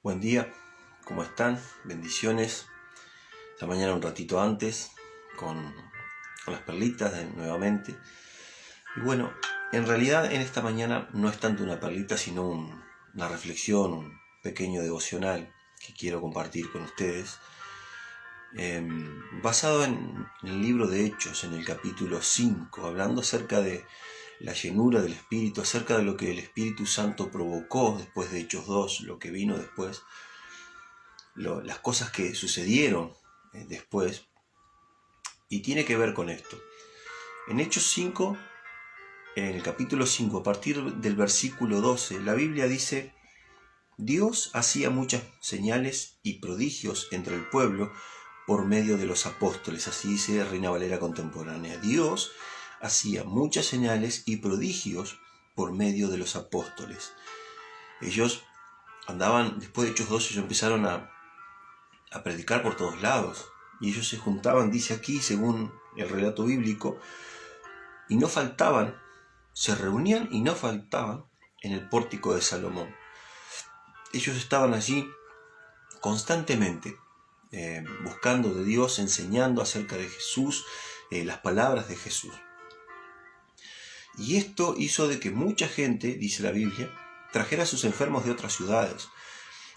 Buen día, ¿cómo están? Bendiciones. Esta mañana un ratito antes con las perlitas nuevamente. Y bueno, en realidad en esta mañana no es tanto una perlita, sino una reflexión, un pequeño devocional que quiero compartir con ustedes. Basado en el libro de Hechos, en el capítulo 5, hablando acerca de la llenura del Espíritu, acerca de lo que el Espíritu Santo provocó después de Hechos 2, lo que vino después, las cosas que sucedieron después, y tiene que ver con esto. En Hechos 5, en el capítulo 5, a partir del versículo 12, la Biblia dice: Dios hacía muchas señales y prodigios entre el pueblo por medio de los apóstoles. Así dice Reina Valera contemporánea. Dios hacía muchas señales y prodigios por medio de los apóstoles. Ellos andaban, después de Hechos 12, ellos empezaron a predicar por todos lados. Y ellos se juntaban, dice aquí, según el relato bíblico, y no faltaban, se reunían y no faltaban en el pórtico de Salomón. Ellos estaban allí constantemente, buscando de Dios, enseñando acerca de Jesús, las palabras de Jesús. Y esto hizo de que mucha gente, dice la Biblia, trajera a sus enfermos de otras ciudades.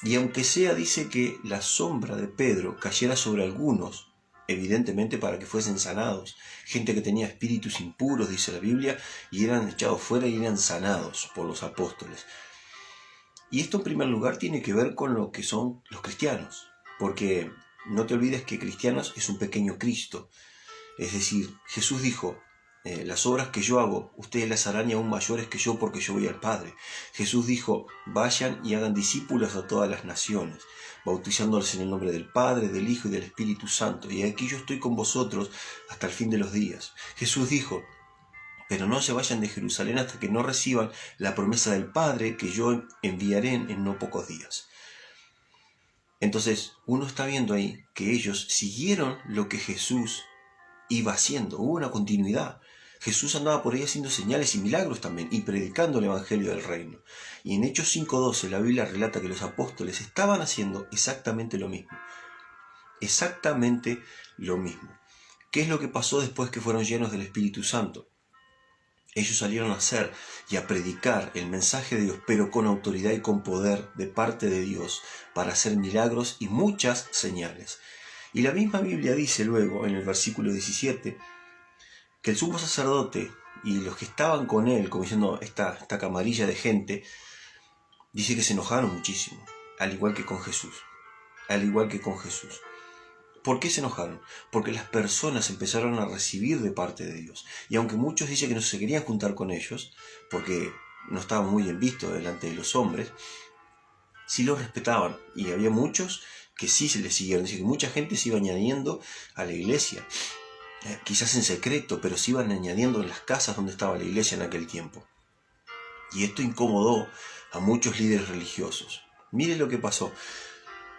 Y aunque sea, dice que la sombra de Pedro cayera sobre algunos, evidentemente para que fuesen sanados. Gente que tenía espíritus impuros, dice la Biblia, y eran echados fuera y eran sanados por los apóstoles. Y esto en primer lugar tiene que ver con lo que son los cristianos, porque no te olvides que cristianos es un pequeño Cristo. Es decir, Jesús dijo: las obras que yo hago, ustedes las harán y aún mayores que yo, porque yo voy al Padre. Jesús dijo: vayan y hagan discípulos a todas las naciones, bautizándolos en el nombre del Padre, del Hijo y del Espíritu Santo. Y aquí yo estoy con vosotros hasta el fin de los días. Jesús dijo: pero no se vayan de Jerusalén hasta que no reciban la promesa del Padre, que yo enviaré en no pocos días. Entonces, uno está viendo ahí que ellos siguieron lo que Jesús iba haciendo. Hubo una continuidad. Jesús andaba por ahí haciendo señales y milagros también, y predicando el Evangelio del Reino. Y en Hechos 5:12 la Biblia relata que los apóstoles estaban haciendo exactamente lo mismo. Exactamente lo mismo. ¿Qué es lo que pasó después que fueron llenos del Espíritu Santo? Ellos salieron a hacer y a predicar el mensaje de Dios, pero con autoridad y con poder de parte de Dios, para hacer milagros y muchas señales. Y la misma Biblia dice luego, en el versículo 17, que el sumo sacerdote y los que estaban con él, como diciendo esta camarilla de gente, dice que se enojaron muchísimo, al igual que con Jesús. Al igual que con Jesús. ¿Por qué se enojaron? Porque las personas empezaron a recibir de parte de Dios. Y aunque muchos dicen que no se querían juntar con ellos, porque no estaban muy bien vistos delante de los hombres, sí los respetaban. Y había muchos que sí se les siguieron. Es decir, que mucha gente se iba añadiendo a la iglesia. Quizás en secreto, pero se iban añadiendo en las casas donde estaba la iglesia en aquel tiempo. Y esto incomodó a muchos líderes religiosos. Mire lo que pasó.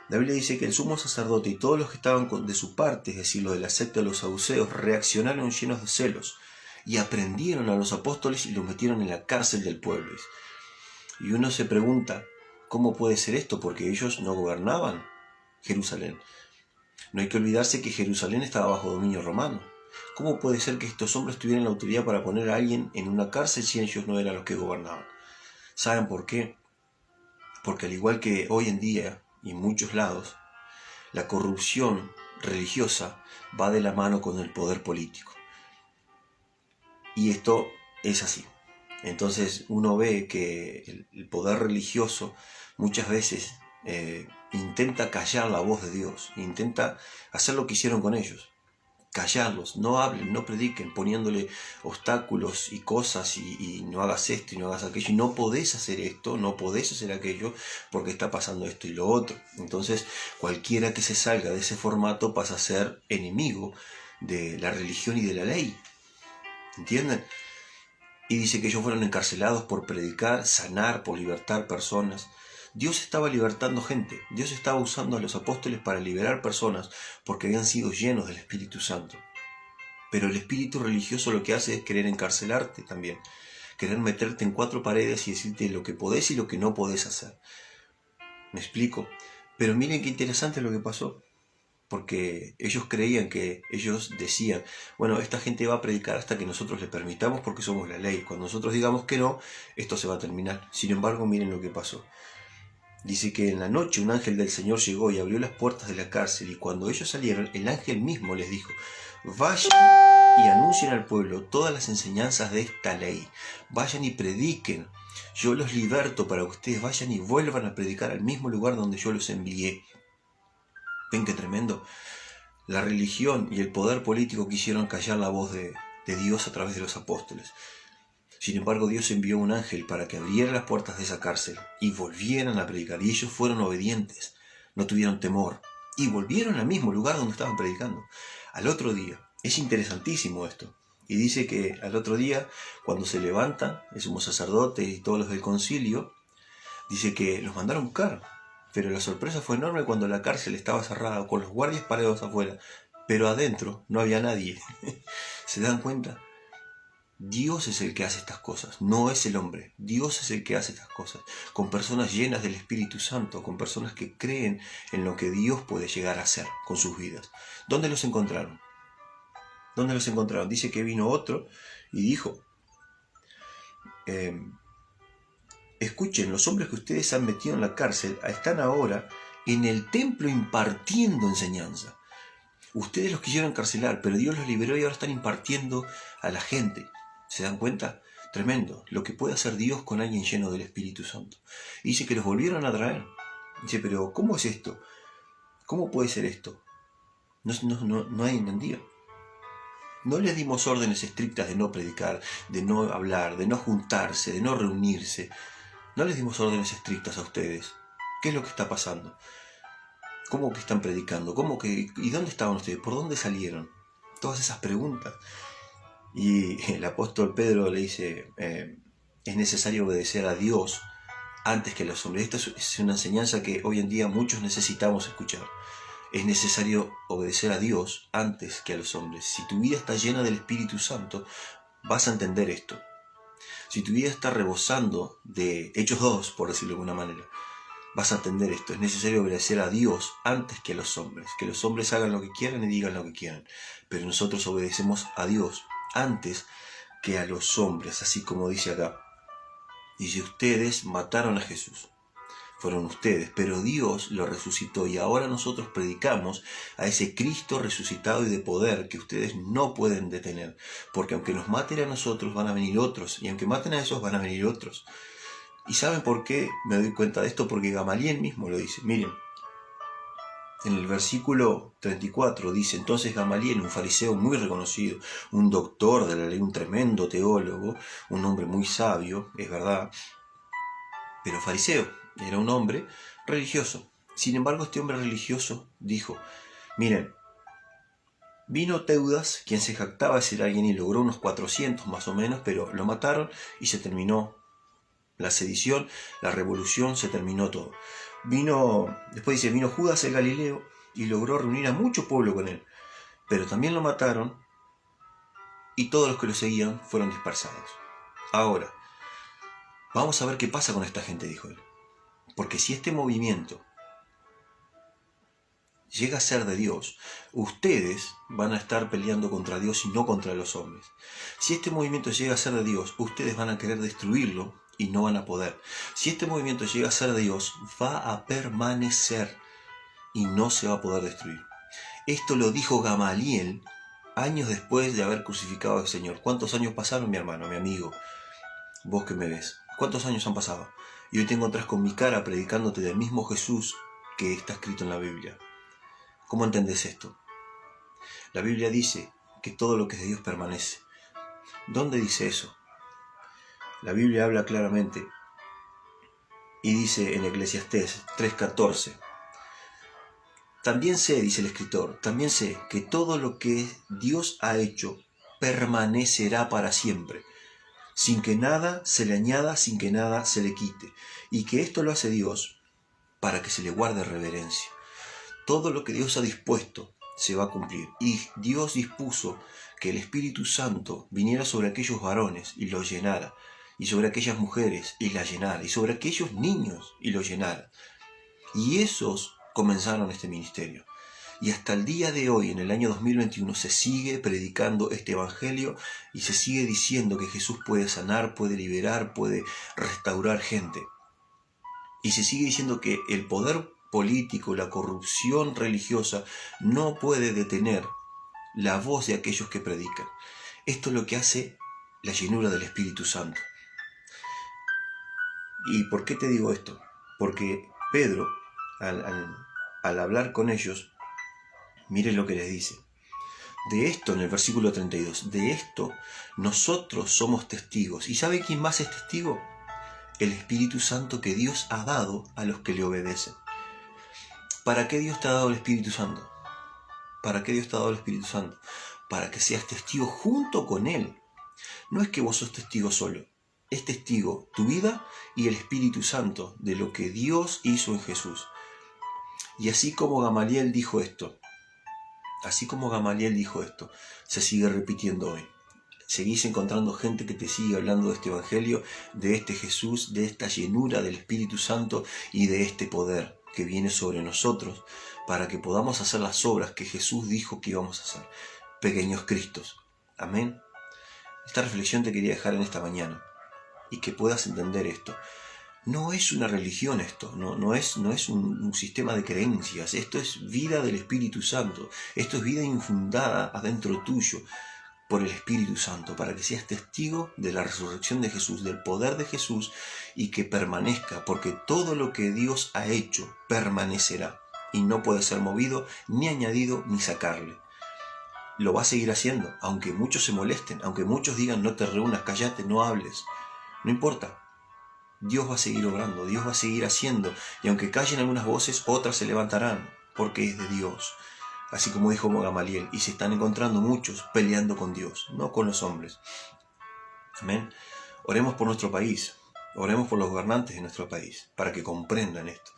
La Biblia dice que el sumo sacerdote y todos los que estaban de su parte, es decir, los de la secta de los saduceos, reaccionaron llenos de celos y aprendieron a los apóstoles y los metieron en la cárcel del pueblo. Y uno se pregunta, ¿cómo puede ser esto? Porque ellos no gobernaban Jerusalén. No hay que olvidarse que Jerusalén estaba bajo dominio romano. ¿Cómo puede ser que estos hombres tuvieran la autoridad para poner a alguien en una cárcel si ellos no eran los que gobernaban? ¿Saben por qué? Porque al igual que hoy en día y en muchos lados, la corrupción religiosa va de la mano con el poder político. Y esto es así. Entonces uno ve que el poder religioso muchas veces intenta callar la voz de Dios, intenta hacer lo que hicieron con ellos. Callarlos, no hablen, no prediquen, poniéndole obstáculos y cosas y no hagas esto y no hagas aquello, y no podés hacer esto, no podés hacer aquello porque está pasando esto y lo otro. Entonces cualquiera que se salga de ese formato pasa a ser enemigo de la religión y de la ley, ¿entienden? Y dice que ellos fueron encarcelados por predicar, sanar, por libertar personas. Dios estaba libertando gente. Dios estaba usando a los apóstoles para liberar personas porque habían sido llenos del Espíritu Santo. Pero el espíritu religioso lo que hace es querer encarcelarte también. Querer meterte en cuatro paredes y decirte lo que podés y lo que no podés hacer. ¿Me explico? Pero miren qué interesante lo que pasó. Porque ellos creían que, ellos decían, bueno, esta gente va a predicar hasta que nosotros le permitamos porque somos la ley. Cuando nosotros digamos que no, esto se va a terminar. Sin embargo, miren lo que pasó. Dice que en la noche un ángel del Señor llegó y abrió las puertas de la cárcel, y cuando ellos salieron, el ángel mismo les dijo, vayan y anuncien al pueblo todas las enseñanzas de esta ley. Vayan y prediquen. Yo los liberto para que ustedes vayan y vuelvan a predicar al mismo lugar donde yo los envié. ¿Ven qué tremendo? La religión y el poder político quisieron callar la voz de Dios a través de los apóstoles. Sin embargo, Dios envió un ángel para que abriera las puertas de esa cárcel y volvieran a predicar. Y ellos fueron obedientes, no tuvieron temor y volvieron al mismo lugar donde estaban predicando. Al otro día, es interesantísimo esto. Y dice que al otro día, cuando se levantan el sumo sacerdote y todos los del concilio, dice que los mandaron a buscar. Pero la sorpresa fue enorme cuando la cárcel estaba cerrada, con los guardias parados afuera, pero adentro no había nadie. ¿Se dan cuenta? Dios es el que hace estas cosas, no es el hombre. Dios es el que hace estas cosas, con personas llenas del Espíritu Santo, con personas que creen en lo que Dios puede llegar a hacer con sus vidas. ¿Dónde los encontraron? ¿Dónde los encontraron? Dice que vino otro y dijo, escuchen, los hombres que ustedes han metido en la cárcel están ahora en el templo impartiendo enseñanza. Ustedes los quisieron encarcelar, pero Dios los liberó y ahora están impartiendo a la gente. ¿Se dan cuenta? Tremendo. Lo que puede hacer Dios con alguien lleno del Espíritu Santo. Y dice que los volvieron a traer. Dice, pero ¿cómo es esto? ¿Cómo puede ser esto? No hay entendido. No les dimos órdenes estrictas de no predicar, de no hablar, de no juntarse, de no reunirse. No les dimos órdenes estrictas a ustedes. ¿Qué es lo que está pasando? ¿Cómo que están predicando? ¿Y dónde estaban ustedes? ¿Por dónde salieron? Todas esas preguntas. Y el apóstol Pedro le dice, es necesario obedecer a Dios antes que a los hombres. Esta es una enseñanza que hoy en día muchos necesitamos escuchar. Es necesario obedecer a Dios antes que a los hombres. Si tu vida está llena del Espíritu Santo, vas a entender esto. Si tu vida está rebosando de Hechos 2, por decirlo de alguna manera, vas a entender esto. Es necesario obedecer a Dios antes que a los hombres. Que los hombres hagan lo que quieran y digan lo que quieran. Pero nosotros obedecemos a Dios antes que a los hombres, así como dice acá. Dice, ustedes mataron a Jesús. Fueron ustedes, pero Dios lo resucitó y ahora nosotros predicamos a ese Cristo resucitado y de poder que ustedes no pueden detener. Porque aunque nos maten a nosotros, van a venir otros. Y aunque maten a esos, van a venir otros. ¿Y saben por qué me doy cuenta de esto? Porque Gamaliel mismo lo dice. Miren, en el versículo 34 dice, entonces Gamaliel, un fariseo muy reconocido, un doctor de la ley, un tremendo teólogo, un hombre muy sabio, es verdad, pero fariseo, era un hombre religioso. Sin embargo, este hombre religioso dijo, miren, vino Teudas, quien se jactaba de ser alguien y logró unos 400 más o menos, pero lo mataron y se terminó la sedición, la revolución, se terminó todo. Después dice, vino Judas el Galileo y logró reunir a mucho pueblo con él, pero también lo mataron y todos los que lo seguían fueron dispersados. Ahora, vamos a ver qué pasa con esta gente, dijo él. Porque si este movimiento llega a ser de Dios, ustedes van a estar peleando contra Dios y no contra los hombres. Si este movimiento llega a ser de Dios, ustedes van a querer destruirlo y no van a poder. Si este movimiento llega a ser de Dios, va a permanecer y no se va a poder destruir. Esto lo dijo Gamaliel años después de haber crucificado al Señor. ¿Cuántos años pasaron, mi hermano, mi amigo? Vos que me ves. ¿Cuántos años han pasado? Y hoy te encontrás con mi cara predicándote del mismo Jesús que está escrito en la Biblia. ¿Cómo entendés esto? La Biblia dice que todo lo que es de Dios permanece. ¿Dónde dice eso? La Biblia habla claramente y dice en Eclesiastés 3:14, también sé, dice el escritor, también sé que todo lo que Dios ha hecho permanecerá para siempre, sin que nada se le añada, sin que nada se le quite, y que esto lo hace Dios para que se le guarde reverencia. Todo lo que Dios ha dispuesto se va a cumplir, y Dios dispuso que el Espíritu Santo viniera sobre aquellos varones y los llenara, y sobre aquellas mujeres y las llenara, y sobre aquellos niños y los llenara. Y esos comenzaron este ministerio. Y hasta el día de hoy, en el año 2021, se sigue predicando este evangelio y se sigue diciendo que Jesús puede sanar, puede liberar, puede restaurar gente. Y se sigue diciendo que el poder político, la corrupción religiosa, no puede detener la voz de aquellos que predican. Esto es lo que hace la llenura del Espíritu Santo. ¿Y por qué te digo esto? Porque Pedro, al hablar con ellos, miren lo que les dice. De esto, en el versículo 32, de esto nosotros somos testigos. ¿Y sabe quién más es testigo? El Espíritu Santo que Dios ha dado a los que le obedecen. ¿Para qué Dios te ha dado el Espíritu Santo? ¿Para qué Dios te ha dado el Espíritu Santo? Para que seas testigo junto con Él. No es que vos sos testigo solo. Es testigo tu vida y el Espíritu Santo de lo que Dios hizo en Jesús. Y así como Gamaliel dijo esto, se sigue repitiendo hoy. Seguís encontrando gente que te sigue hablando de este evangelio, de este Jesús, de esta llenura del Espíritu Santo y de este poder que viene sobre nosotros para que podamos hacer las obras que Jesús dijo que íbamos a hacer. Pequeños Cristos. Amén. Esta reflexión te quería dejar en esta mañana y que puedas entender esto. No es una religión esto, no es un sistema de creencias, esto es vida del Espíritu Santo, esto es vida infundada adentro tuyo por el Espíritu Santo, para que seas testigo de la resurrección de Jesús, del poder de Jesús y que permanezca, porque todo lo que Dios ha hecho permanecerá y no puede ser movido, ni añadido, ni sacarle. Lo va a seguir haciendo, aunque muchos se molesten, aunque muchos digan no te reúnas, cállate, no hables, no importa. Dios va a seguir obrando, Dios va a seguir haciendo, y aunque callen algunas voces, otras se levantarán, porque es de Dios. Así como dijo Gamaliel, y se están encontrando muchos peleando con Dios, no con los hombres. Amén. Oremos por nuestro país, oremos por los gobernantes de nuestro país, para que comprendan esto.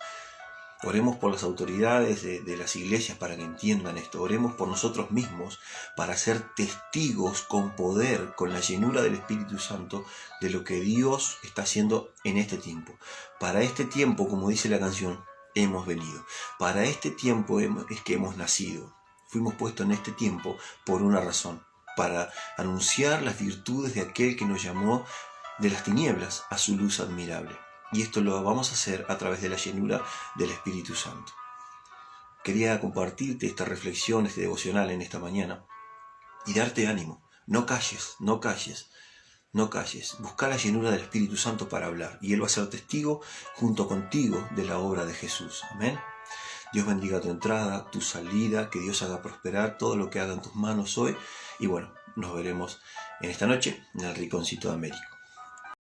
Oremos por las autoridades de las iglesias para que entiendan esto. Oremos por nosotros mismos para ser testigos con poder, con la llenura del Espíritu Santo de lo que Dios está haciendo en este tiempo. Para este tiempo, como dice la canción, hemos venido. Para este tiempo es que hemos nacido. Fuimos puestos en este tiempo por una razón, para anunciar las virtudes de aquel que nos llamó de las tinieblas a su luz admirable. Y esto lo vamos a hacer a través de la llenura del Espíritu Santo. Quería compartirte esta reflexión, este devocional en esta mañana y darte ánimo. No calles, no calles, no calles. Busca la llenura del Espíritu Santo para hablar y Él va a ser testigo junto contigo de la obra de Jesús. Amén. Dios bendiga tu entrada, tu salida, que Dios haga prosperar todo lo que haga en tus manos hoy. Y bueno, nos veremos en esta noche en el Rinconcito de América.